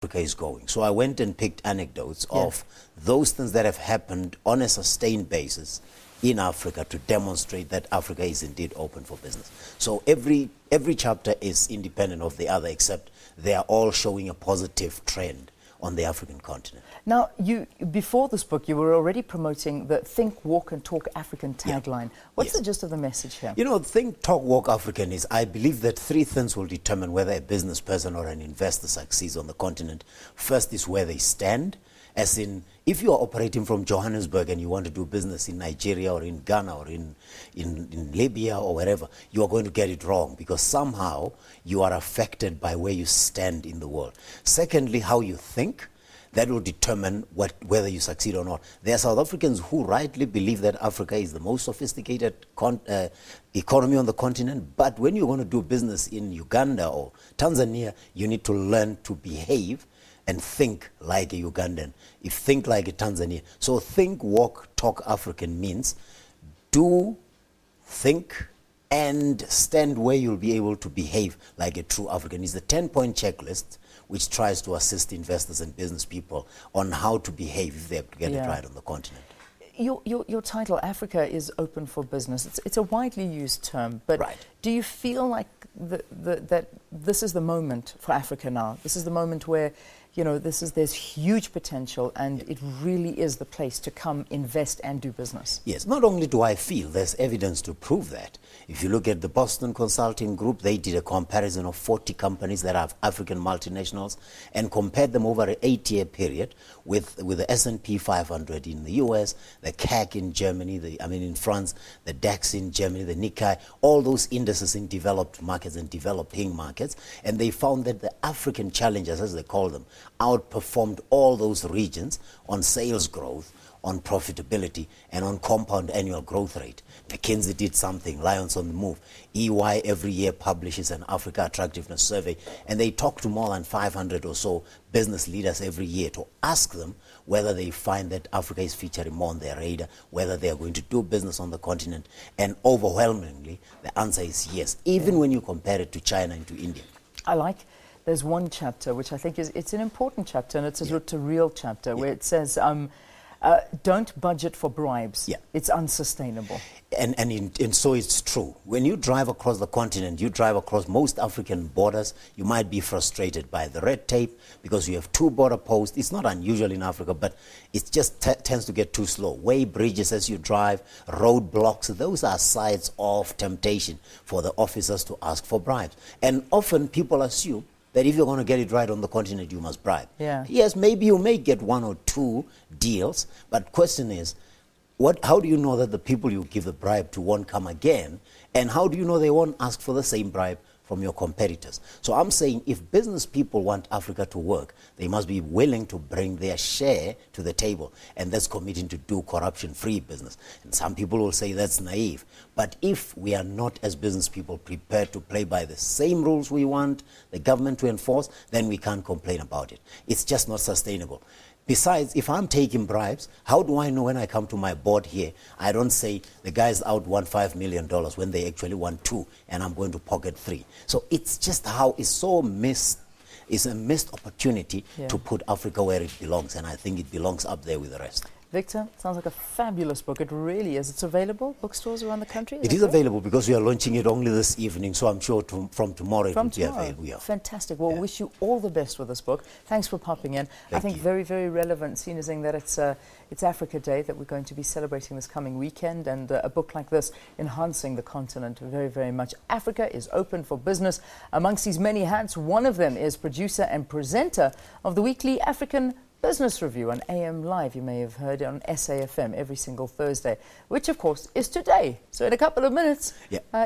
Africa is going. So I went and picked anecdotes of those things that have happened on a sustained basis in Africa to demonstrate that Africa is indeed open for business. So every chapter is independent of the other, except they are all showing a positive trend on the African continent. Now, before this book, you were already promoting the Think, Walk and Talk African tagline. What's the gist of the message here? You know, Think, Talk, Walk African is, I believe that three things will determine whether a business person or an investor succeeds on the continent. First is where they stand, as in, if you are operating from Johannesburg and you want to do business in Nigeria or in Ghana or in Libya or wherever, you are going to get it wrong because somehow you are affected by where you stand in the world. Secondly, how you think. That will determine whether you succeed or not. There are South Africans who rightly believe that Africa is the most sophisticated economy on the continent, but when you're going to do business in Uganda or Tanzania, you need to learn to behave and think like a Ugandan. Think like a Tanzanian. So Think, Walk, Talk African means do, think, and stand where you'll be able to behave like a true African. It's the 10-point checklist which tries to assist investors and business people on how to behave if they have to get it right on the continent. Your title, Africa is Open for Business, it's a widely used term, but do you feel like that this is the moment for Africa now? This is the moment where, you know, there's huge potential and it really is the place to come invest and do business? Yes, not only do I feel, there's evidence to prove that. If you look at the Boston Consulting Group, they did a comparison of 40 companies that are African multinationals and compared them over an 8-year period with the S&P 500 in the US, the CAC in Germany, in France, the DAX in Germany, the Nikkei, all those indices in developed markets and developing markets, and they found that the African challengers, as they call them, outperformed all those regions on sales growth, on profitability, and on compound annual growth rate. McKinsey did something, Lions on the Move. EY every year publishes an Africa Attractiveness Survey, and they talk to more than 500 or so business leaders every year to ask them whether they find that Africa is featuring more on their radar, whether they are going to do business on the continent, and overwhelmingly, the answer is yes, even when you compare it to China and to India. There's one chapter which I think it's an important chapter, and it's a real chapter where it says, don't budget for bribes. It's unsustainable. And so it's true. When you drive across the continent, you drive across most African borders, you might be frustrated by the red tape because you have 2 border posts. It's not unusual in Africa, but it just tends to get too slow. Weigh bridges as you drive, roadblocks, those are sides of temptation for the officers to ask for bribes. And often people assume that if you're going to get it right on the continent, you must bribe. Yes, maybe you may get 1 or 2 deals, but question is, how do you know that the people you give the bribe to won't come again? And how do you know they won't ask for the same bribe from your competitors? So I'm saying if business people want Africa to work, they must be willing to bring their share to the table, and that's committing to do corruption-free business. And some people will say that's naive. But if we are not, as business people, prepared to play by the same rules we want the government to enforce, then we can't complain about it. It's just not sustainable. Besides, if I'm taking bribes, how do I know when I come to my board here, I don't say the guys out want $5 million when they actually want 2 and I'm going to pocket 3. So it's just how it's so missed. It's a missed opportunity to put Africa where it belongs, and I think it belongs up there with the rest. Victor, sounds like a fabulous book. It really is. It's available, bookstores around the country? It is available because we are launching it only this evening, so I'm sure from tomorrow it will be available. Fantastic. Well, wish you all the best with this book. Thanks for popping in. I think very, very relevant, seeing as that it's Africa Day that we're going to be celebrating this coming weekend, and a book like this enhancing the continent very, very much. Africa is Open for Business. Amongst these many hats, one of them is producer and presenter of the weekly African Business Review on AMLive. You may have heard it on SAFM every single Thursday, which of course is today. So in a couple of minutes,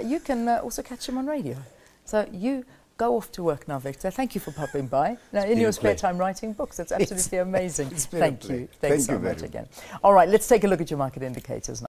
you can also catch him on radio. So you go off to work now, Victor. Thank you for popping by. Now, in your spare time writing books, it's absolutely amazing. Thank you. Thanks so much again. All right, let's take a look at your market indicators now.